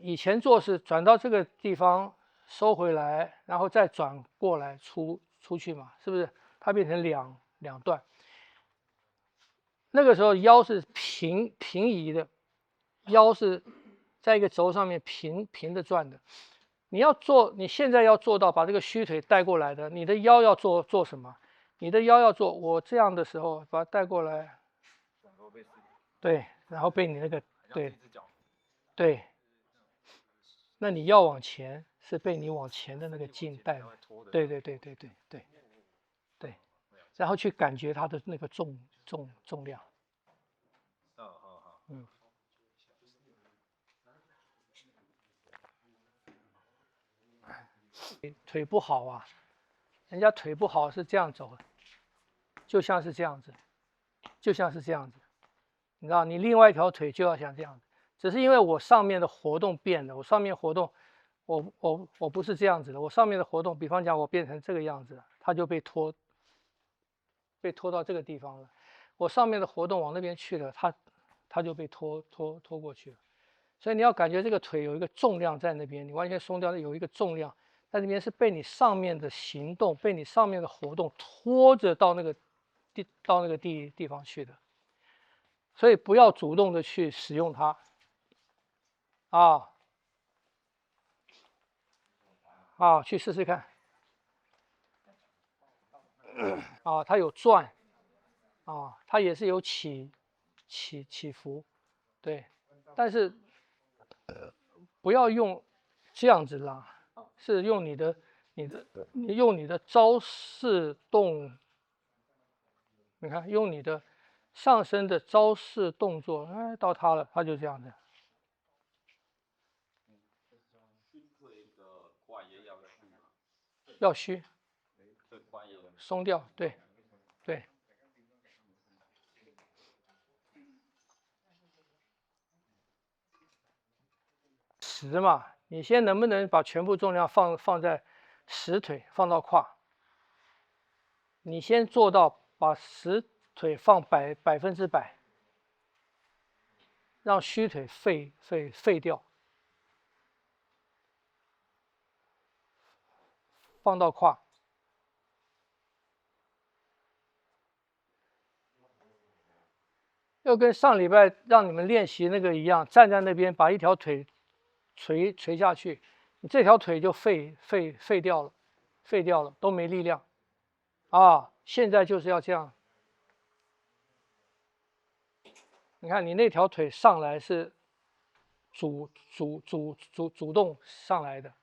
以前做是转到这个地方收回来，然后再转过来出去嘛，是不是？它变成两段。那个时候腰是平移的，腰是在一个轴上面平的转的。你现在要做到把这个虚腿带过来的，你的腰要做什么？你的腰要做，我这样的时候把它带过来，对，然后被你那个对，那你要往前是被你往前的那个劲带的，对，然后去感觉它的那个重量。腿不好啊，人家腿不好是这样走的，就像是这样子，你知道，你另外一条腿就要像这样子，只是因为我上面的活动变了，我上面活动，我不是这样子的，我上面的活动，比方讲我变成这个样子，它就被拖到这个地方了，我上面的活动往那边去了，它就被拖过去了，所以你要感觉这个腿有一个重量在那边，你完全松掉，有一个重量在那边是被你上面的行动，被你上面的活动拖着到那个地方去的。所以不要主动的去使用它，去试试看，它有转，它也是有起伏，对，但是不要用这样子拉，是用你用你的招式动，你看用你的上身的招式动作，哎，到它了，它就这样子。要虚，松掉，对。实嘛，你先能不能把全部重量放在实腿，放到胯？你先做到把实腿放100%，让虚腿废掉，放到胯。要跟上礼拜让你们练习那个一样，站在那边把一条腿垂下去，你这条腿就废掉了，都没力量。现在就是要这样。你看你那条腿上来是主动上来的，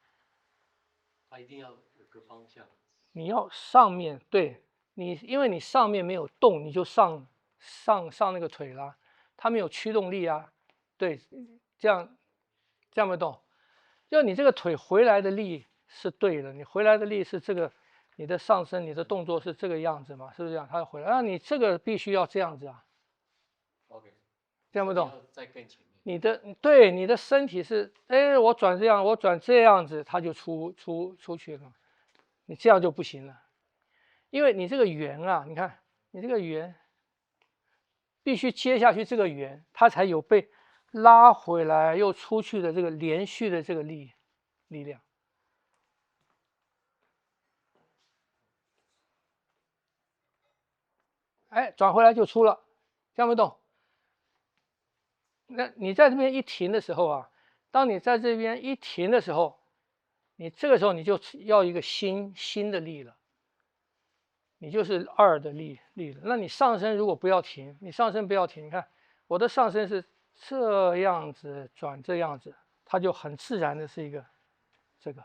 它一定要有个方向。你要上面对你，因为你上面没有动，你就上那个腿了，它没有驱动力啊，对，这样没动，就你这个腿回来的力是对的，你回来的力是这个，你的上身，你的动作是这个样子嘛，是不是这样？它回来，你这个必须要这样子啊。OK，这样不懂？再更前面。你的身体是，我转这样，我转这样子，它就出去了，你这样就不行了，因为你这个圆啊，你看你这个圆必须接下去这个圆，它才有被拉回来又出去的这个连续的这个力量。转回来就出了，这样不懂？那你在这边一停的时候啊，当你在这边一停的时候，你这个时候你就要一个新的力了，你就是2的力了。那你上身如果不要停，你上身不要停，你看我的上身是这样子转这样子，它就很自然的是一个这个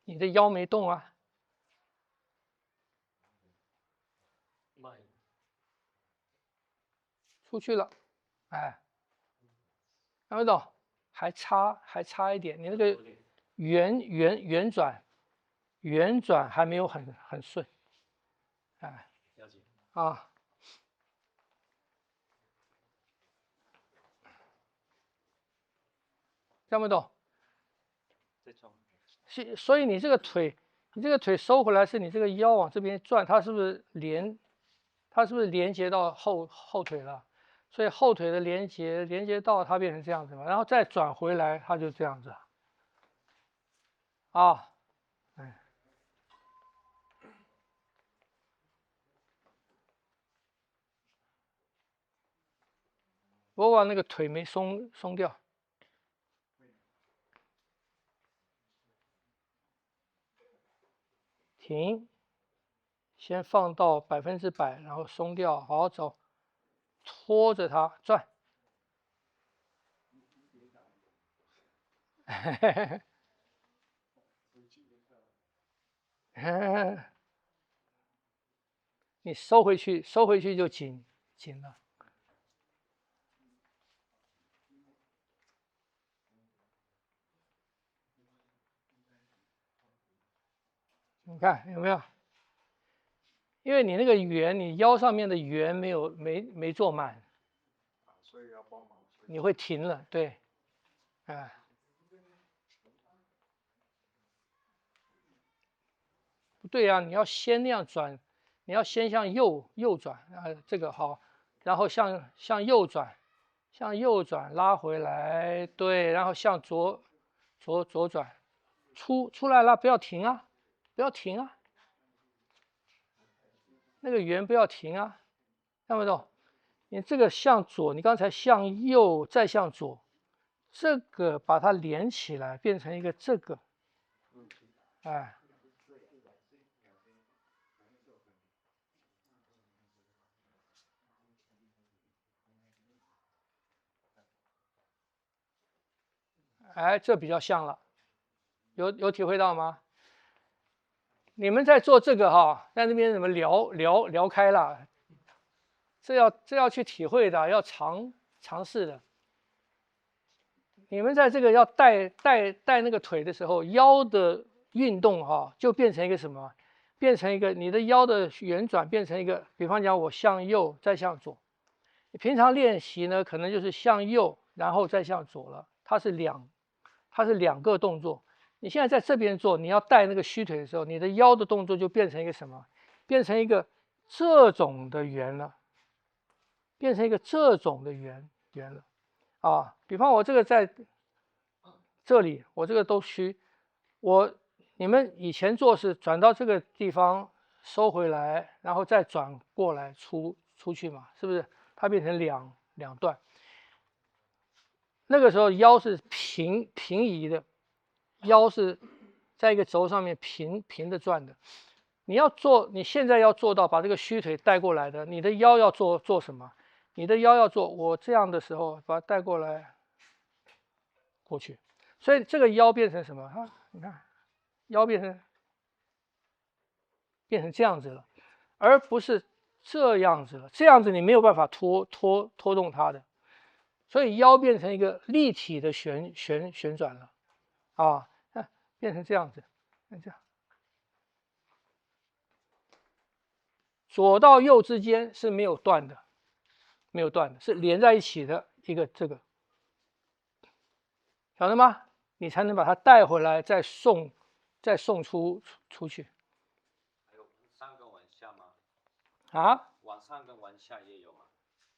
你的腰没动啊，出去了，看不懂？还差一点，你那个圆转还没有很顺，了解看不懂？所以你这个腿收回来是你这个腰往这边转，它是不是它是不是连接到后腿了？所以后腿的连接到它变成这样子嘛，然后再转回来，它就这样子啊，我把那个腿没松掉。停，先放到100%，然后松掉，好好走，拖着它转。你收回去就紧了。你看有没有？因为你那个圆，你腰上面的圆没做满，所以要帮忙。你会停了，对，哎。不对呀，你要先那样转，你要先向右转，这个好，然后向右转，拉回来，对，然后向左转，出来了，不要停啊，不要停啊，那个圆不要停啊，看不懂？你这个向左，你刚才向右再向左，这个把它连起来，变成一个这个，哎。哎，这比较像了，有体会到吗？你们在做这个哈，在那边怎么聊开了？这要去体会的，要尝试的。你们在这个要带那个腿的时候，腰的运动哈，就变成一个什么？变成一个你的腰的旋转变成一个，比方讲我向右再向左。你平常练习呢，可能就是向右然后再向左了，它是两个动作。你现在在这边做，你要带那个虚腿的时候，你的腰的动作就变成一个什么？变成一个这种的圆了，变成一个这种的圆了啊。比方我这个在这里，我这个都虚，你们以前做是转到这个地方收回来，然后再转过来出去嘛，是不是？它变成两段。那个时候腰是平移的，腰是在一个轴上面平的转的。你现在要做到把这个虚腿带过来的，你的腰要做什么？你的腰要做我这样的时候把它带过来过去，所以这个腰变成什么啊？你看腰变成这样子了，而不是这样子了。这样子你没有办法拖动它的。所以腰变成一个立体的旋转了，啊，变成这样子，这样，左到右之间是没有断的，是连在一起的一个这个，晓得吗？你才能把它带回来，再送出去。还有上跟往下吗？啊？往上跟往下也有吗？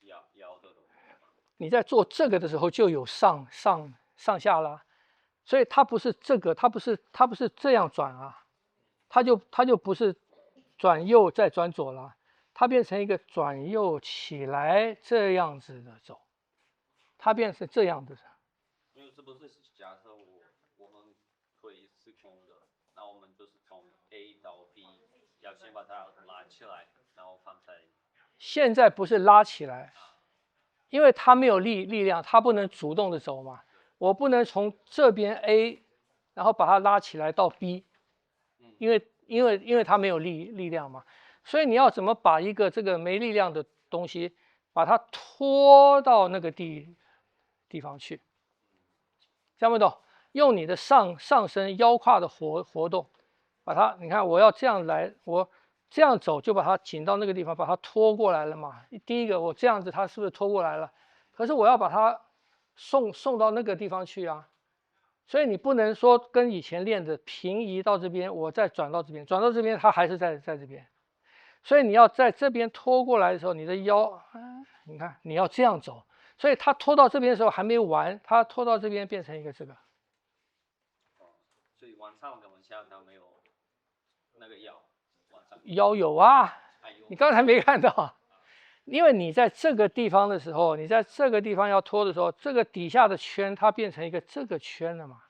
腰的。你在做这个的时候就有上下啦，所以它不是这个，它不是这样转啊，它就不是转右再转左了，它变成一个转右起来这样子的走，它变成这样的。因为这不是假设我们腿是空的，那我们就是从 A 到 B， 要先把它拉起来，然后放在。现在不是拉起来。因为它没有力量，它不能主动的走嘛。我不能从这边 A， 然后把它拉起来到 B， 因为它没有力量嘛。所以你要怎么把一个这个没力量的东西，把它拖到那个地方去？听不懂？用你的上身腰胯的活动，把它，你看我要这样来，我这样走就把它紧到那个地方，把它拖过来了嘛。第一个我这样子，它是不是拖过来了？可是我要把它送到那个地方去啊。所以你不能说跟以前练的平移到这边，我再转到这边，它还是在这边。所以你要在这边拖过来的时候，你的腰，你看你要这样走，所以它拖到这边的时候还没完，它拖到这边变成一个这个。所以往上跟往下它没有那个腰，往上腰有啊，还有你刚才没看到，因为你在这个地方的时候，你在这个地方要拖的时候，这个底下的圈它变成一个这个圈了嘛，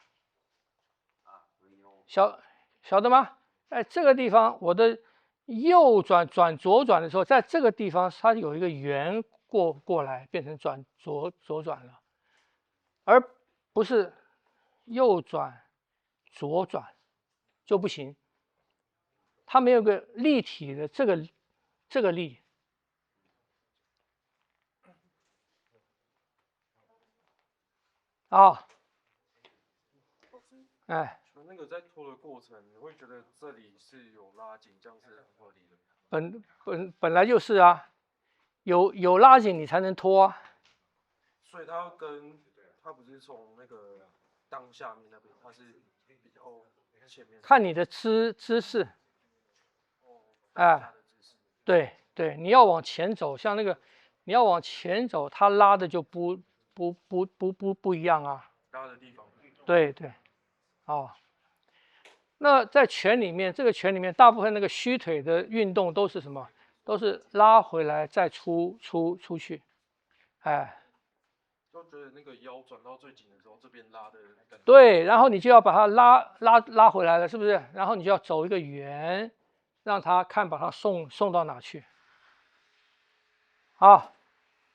晓得吗？在这个地方我的右转左转的时候，在这个地方它有一个圆过来变成左转了，而不是右转左转就不行，它没有个立体的这个力。啊，哎，那个在拖的过程，你会觉得这里是有拉紧，这样是很合理的。本来就是啊，有拉紧你才能拖啊。所以它不是从那个当下面那边，它是比较前面。看你的姿势，哎下的姿势对，你要往前走，像那个你要往前走，它拉的就不一样啊。拉的地方。对，哦。那在拳里面，这个拳里面大部分那个虚腿的运动都是什么？都是拉回来再出去，哎。就觉得那个腰转到最紧的时候，这边拉的感觉。对，然后你就要把它拉回来了，是不是？然后你就要走一个圆，让它把它送到哪去。好，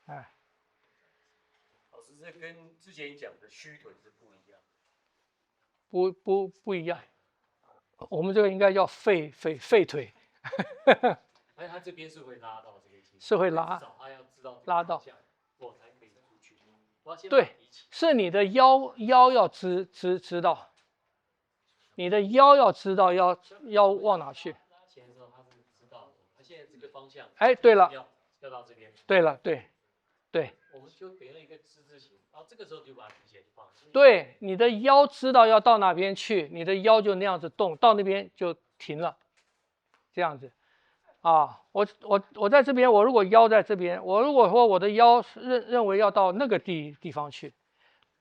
哎，老师，这跟之前讲的虚腿是不一样。不一样。我们这个应该叫废腿。哎，他这边是会拉到这个筋，是会拉，至少他要知道拉到，我才可以出去。我要先对，是你的腰要知道，你的腰要知道要往哪去。拉前的时候他是知道的，他现在这个方向。哎，对了，要到这边。对了，对。我们就给了一个之字形，然后这个时候就把皮鞋放。对，你的腰知道要到哪边去，你的腰就那样子动，到那边就停了，这样子。啊，我在这边，我如果腰在这边，我如果说我的腰认为要到那个地方去，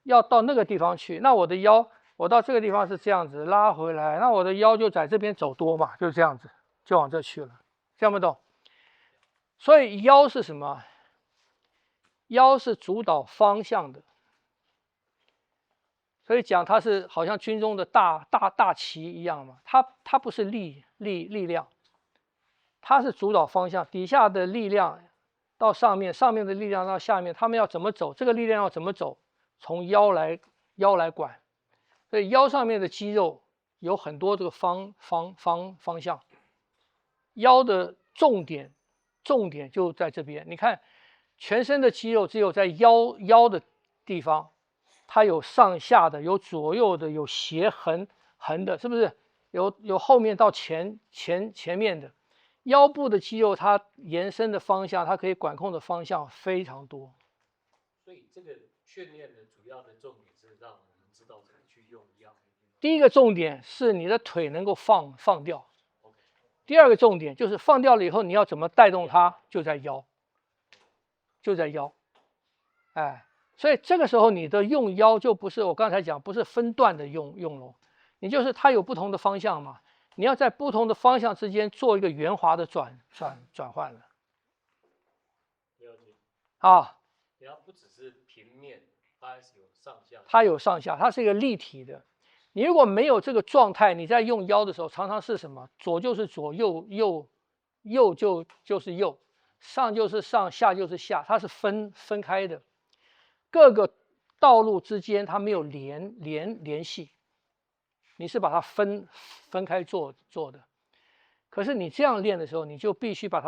要到那个地方去，那我的腰，我到这个地方是这样子拉回来，那我的腰就在这边走多嘛，就这样子，就往这去了，听不懂？所以腰是什么？腰是主导方向的，所以讲它是好像军中的大旗一样嘛，它不是力量。它是主导方向，底下的力量到上面，上面的力量到下面，他们要怎么走？这个力量要怎么走？从腰来管，所以腰上面的肌肉有很多这个方向。腰的重点就在这边。你看，全身的肌肉只有在腰的地方，它有上下的，有左右的，有斜横的，是不是？有后面到前面的。腰部的肌肉，它延伸的方向，它可以管控的方向非常多。所以这个训练的主要的重点是让我们知道怎么去用腰。第一个重点是你的腿能够放掉，第二个重点就是放掉了以后，你要怎么带动它，就在腰，哎，所以这个时候你的用腰就不是我刚才讲，不是分段的用了，你就是它有不同的方向嘛。你要在不同的方向之间做一个圆滑的转换了。啊，然后不只是平面，它还是有上下。它有上下，它是一个立体的。你如果没有这个状态，你在用腰的时候，常常是什么？左就是左，右就是右，上就是上，下就是下，它是分开的。各个道路之间它没有联系。你是把它分开做的，可是你这样练的时候，你就必须把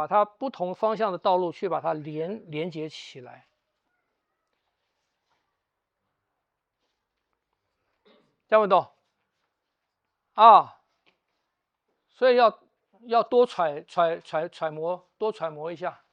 它不同方向的道路去把它连接起来，听不懂？啊，所以要多揣摩，多揣摩一下。